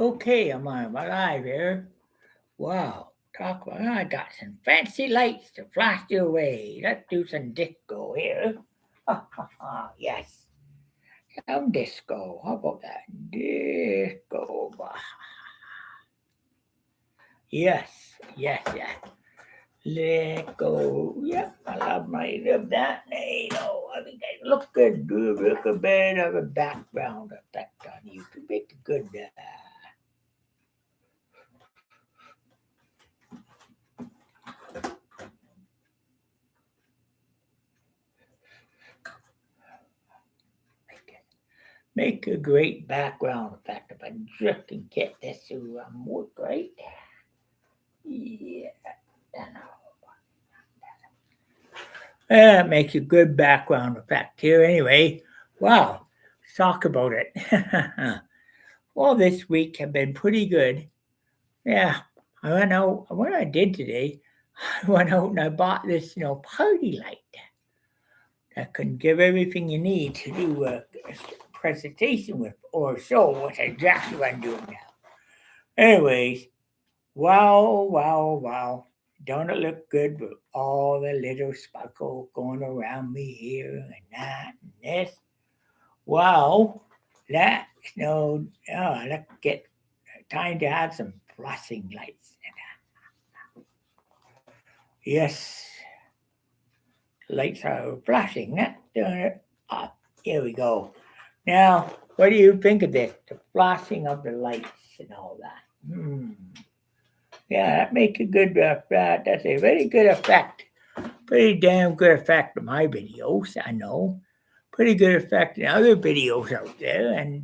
Okay, I'm alive here. Wow, talk about I got some fancy lights to flash your way. Let's do some disco here. Ha ha ha, yes. Some disco. How about that? Disco. Yes, yes. Let go. Yep, love that. I think that look good. Look a bit of a background effect on you to make a good. Make a great background effect if I just can get this to work right. Yeah, that makes a good background effect here. Anyway, wow, let's talk about it. Well, this week have been pretty good. Yeah, I went out. What I did today, I went out and I bought this, party light that can give everything you need to do a presentation with or show what exactly what I'm doing now. Anyways, wow. Don't it look good with all the little sparkle going around me here and that and this? Wow, that's no, let's get time to have some flashing lights. Yes, lights are flashing. That's doing it. Ah, here we go. Now, what do you think of this? The flashing of the lights and all that. Yeah, that makes a good that's a very good effect. Pretty damn good effect in my videos, I know. Pretty good effect in other videos out there. And,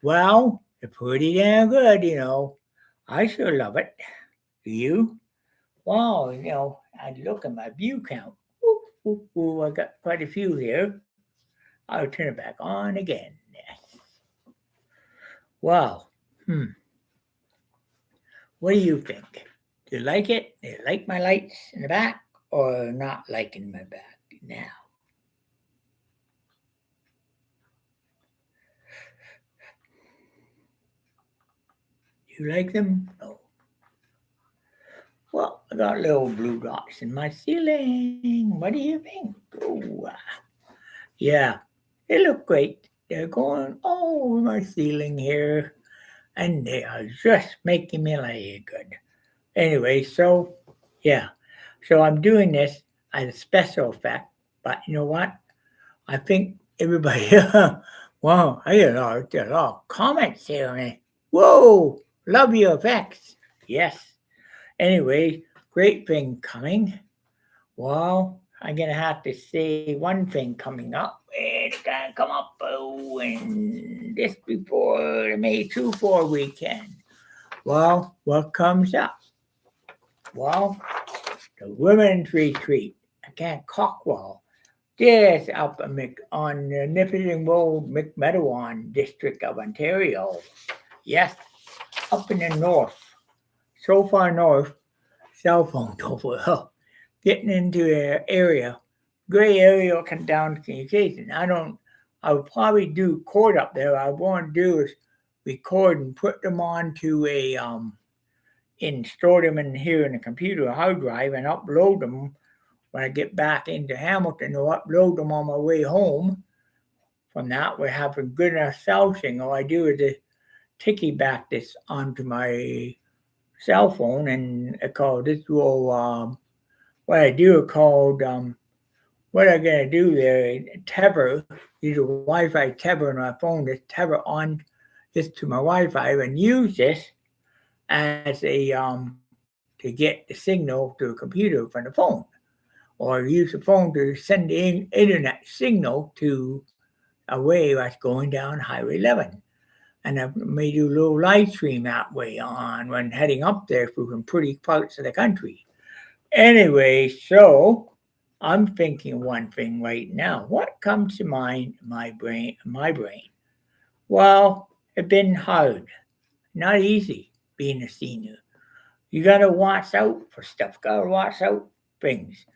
well, they're pretty damn good. I sure love it. Do you? Wow, I look at my view count. Ooh, I got quite a few here. I'll turn it back on again. Yes. Wow. What do you think? Do you like it? Do you like my lights in the back or not liking my back now? Do you like them? No. Well, I got little blue dots in my ceiling. What do you think? Oh, yeah, they look great. They're going over my ceiling here, and they are just making me lay good. Anyway, so yeah, so I'm doing this as a special effect, but you know what? I think everybody, wow, I get a lot of comments here on it. Whoa, love your effects. Yes. Anyway, great thing coming. Well, I'm gonna have to say one thing coming up. It's gonna come up in this before the May 2-4 weekend. Well, what comes up? Well, the women's retreat again, Cockwall. This up on Nipissing Road, McMeadowon district of Ontario. Yes, up in the north. So far north, cell phone over. Getting into an area, gray area come down to communication. I would probably do record up there. What I want to do is record and put them onto and store them in here in the computer hard drive and upload them when I get back into Hamilton or upload them on my way home. From that, we have a good enough cell thing. All I do is just ticky back this onto my cell phone and I call this will what I do called what I'm gonna do there tether use a Wi-Fi tether on my phone just tether on this to my Wi-Fi and use this as a to get the signal to a computer from the phone or use the phone to send the internet signal to a way that's going down Highway 11. And I may do a little live stream that way on when heading up there through some pretty parts of the country. Anyway, so I'm thinking one thing right now. What comes to mind my brain? Well, it's been hard, not easy being a senior. You gotta watch out for stuff, gotta watch out things.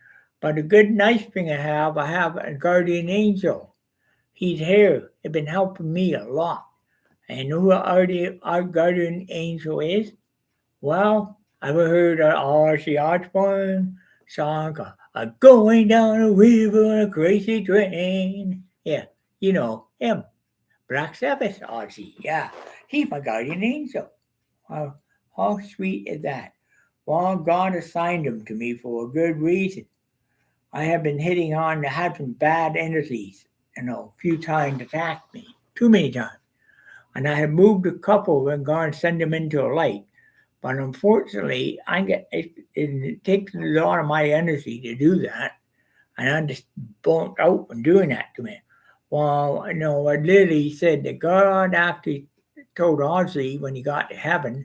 But a good nice thing I have a guardian angel. He's here. He's been helping me a lot. And you know who our guardian angel is? Well, I've heard R.C. Osborne song, Going Down a River on a Crazy Train. Yeah, you know him. Black Sabbath, Ozzy. Yeah, he's my guardian angel. How, how sweet is that? Well, God assigned him to me for a good reason. I have been hitting on to have some bad entities, a few times attacked me, too many times. And I have moved a couple and gone and send them into a light. But unfortunately, it takes a lot of my energy to do that, and I'm just burnt out from doing that to me. Well, what Lily said that God actually told Ozzy when he got to heaven,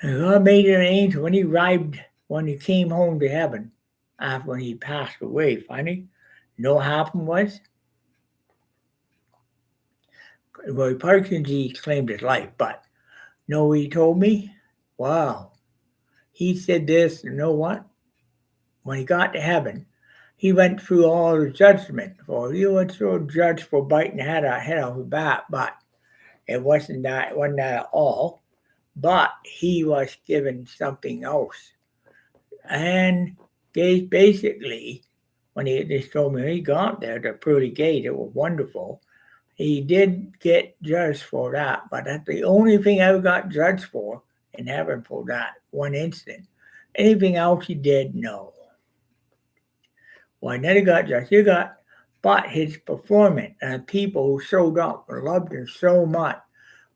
God made an angel when he came home to heaven after when he passed away. Funny, no hapon was. Well, Parkinson's claimed his life, but know what he told me? Wow. He said this, you know what? When he got to heaven, he went through all the judgment. For he was so judged for biting the head off the bat, but it wasn't that at all. But he was given something else. And basically, when they told me he got there, the pearly gate, it was wonderful. He did get judged for that, but that's the only thing I ever got judged for in heaven for that one incident. Anything else he did, no. Well, I never got judged. But his performance and people who showed up and loved him so much,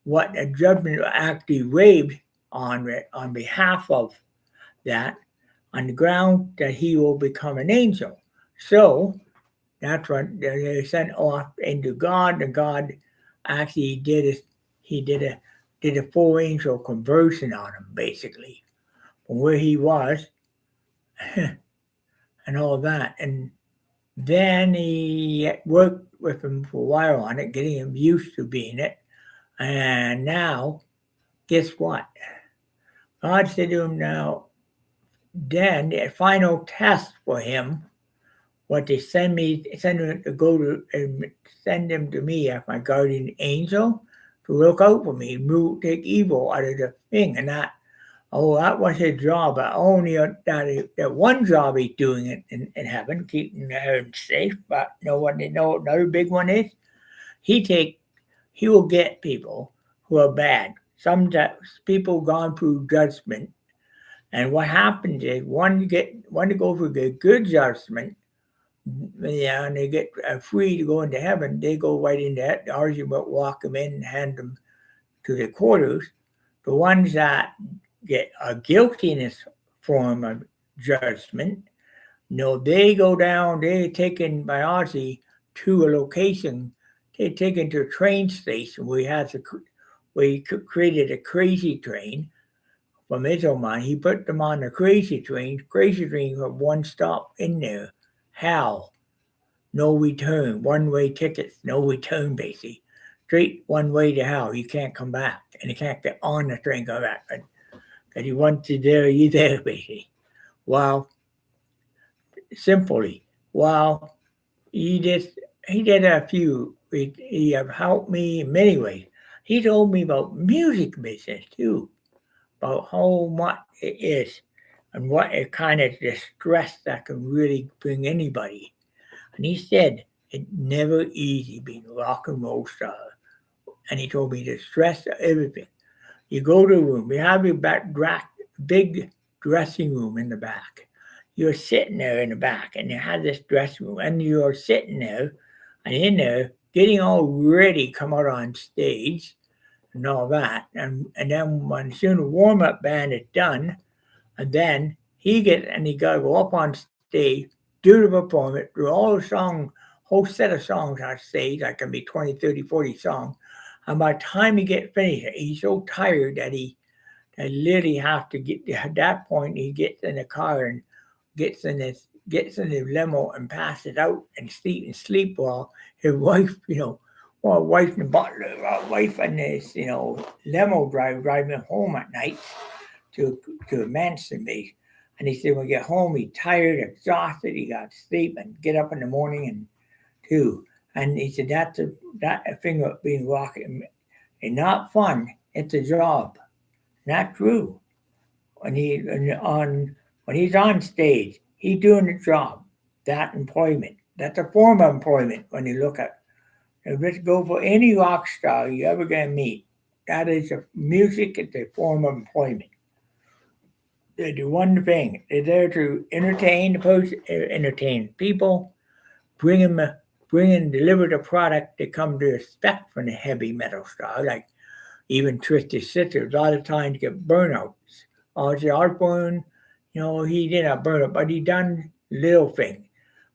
what the judgment actually waived on behalf of that, on the ground that he will become an angel. So that's what they sent off into God, and God actually did a full angel conversion on him, basically, from where he was and all that. And then he worked with him for a while on it, getting him used to being it. And now, guess what? God said to him, now, then the final test for him was to send him to go to and send him to me as my guardian angel to look out for me, take evil out of the thing, and that was his job. But only that one job he's doing it in heaven, keeping her safe. But another big one is he will get people who are bad. Some people gone through judgment, and what happens is one to go through the good judgment, yeah, and they get free to go into heaven. They go right into that. The argument walk them in and hand them to the quarters. The ones that get a guiltiness form of judgment, they go down. They're taken by Ozzy to a location. They're taken to a train station where we created a crazy train from his own mind. He put them on the crazy train. Crazy train have one stop in there. Hell, no return. One way tickets, no return, basically. Straight one way to hell. You can't come back, and you can't get on the train come back. Because you want to there, you there, basically. Well, simply, well, he did a few. He have helped me in many ways. He told me about music business too, about how much it is and what it kind of the stress that can really bring anybody. And he said it never easy being a rock and roll star. And he told me the stress of everything. You go to a room, you have your big dressing room in the back. You're sitting there in the back, and you have this dressing room, and you're sitting there and in there getting all ready, come out on stage and all that. And then when soon the warm up band is done, and then he gotta go up on stage, do the performance, do all the whole set of songs on stage, that can be 20, 30, 40 songs. And by the time he gets finished, he's so tired that he literally have to get at that point. He gets in the car and gets in the limo and passes out and sleep while his wife, wife and butler, wife and his limo drive him home at night to a mansion base. And he said when he get home, he's tired, exhausted, he got to sleep and get up in the morning and too. And he said that thing of being rocket. It's not fun. It's a job. Not true. When when he's on stage, he's doing a job. That employment. That's a form of employment when you look at. Let's go for any rock star you ever gonna meet. That is a music. It's a form of employment. They do one thing. They're there to entertain the person, entertain people, bring them, deliver the product they come to expect from a heavy metal star, like even Twisted Sister. A lot of times get burnouts. Ozzy Osbourne, he didn't have burnout, but he done little things.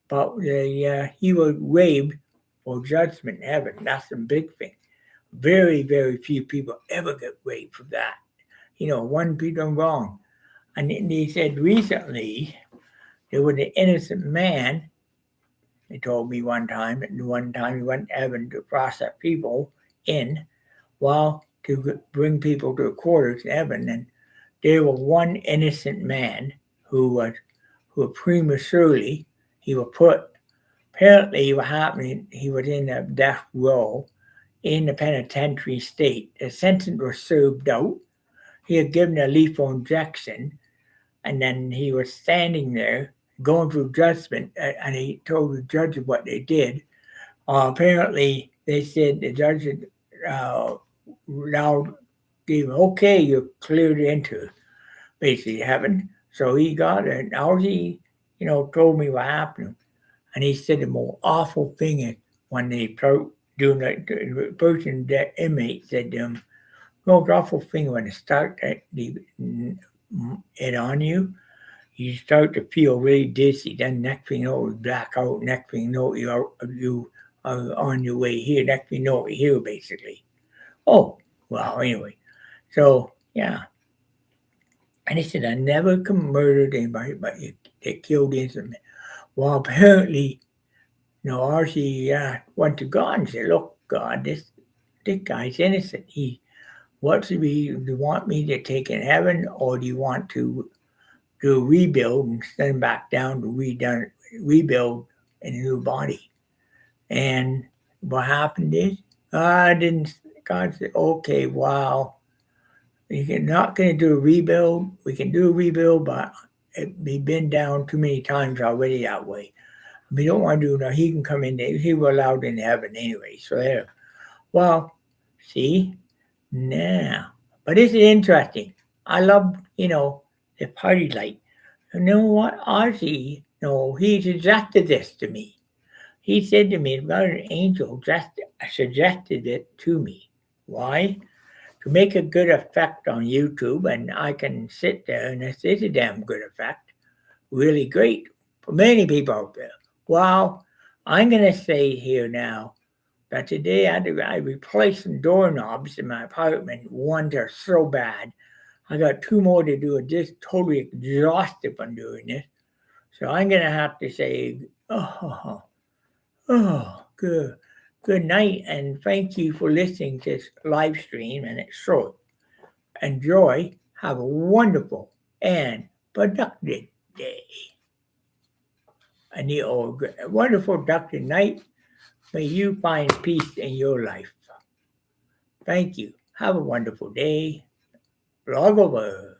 But he was waived for judgment in heaven. That's the big thing. Very, very few people ever get waived for that. One be done wrong. And they said recently there was an innocent man. They told me one time, and one time he went to heaven to process people in, well, to bring people to the quarters in heaven. And there was one innocent man who prematurely, he was put, apparently what happened, he was in a death row in the penitentiary state. The sentence was served out. He had given a lethal injection, and then he was standing there going through judgment, and he told the judge what they did. Apparently, they said the judge now gave him, okay, you're cleared into basically heaven. So he got it. Now he, told me what happened. And he said the most awful thing is when they start doing the person, that inmate said to him, the most awful thing when they start it on you, you start to feel really dizzy. Then next thing you know, you black out. Next thing you know, you are on your way here. Next thing you know, you're here basically. Oh, well, anyway. So, yeah. And he said, I never murdered anybody, but they killed innocent. Well, apparently, R.C. went to God and said, look, God, this guy's innocent. Do you want me to take in heaven, or do you want to do a rebuild and send him back down to rebuild in a new body? And what happened is, I didn't, God said, okay, wow, you're not going to do a rebuild. We can do a rebuild, but we've been down too many times already that way. We don't want to do that. He can come in there. He was allowed in heaven anyway. So there. Well, see, now. But this is interesting. I love, the party light. You know what? Ozzy, he suggested this to me. He said to me, about an angel just suggested it to me. Why? To make a good effect on YouTube, and I can sit there and it's a damn good effect. Really great for many people out there. Well, I'm going to say here now that today I replaced some doorknobs in my apartment. Ones are so bad. I got two more to do. Just totally exhausted from doing this. So I'm going to have to say, good. Good night, and thank you for listening to this live stream, and it's short. Enjoy. Have a wonderful and productive day. And a wonderful productive night. May you find peace in your life. Thank you. Have a wonderful day. Blog over.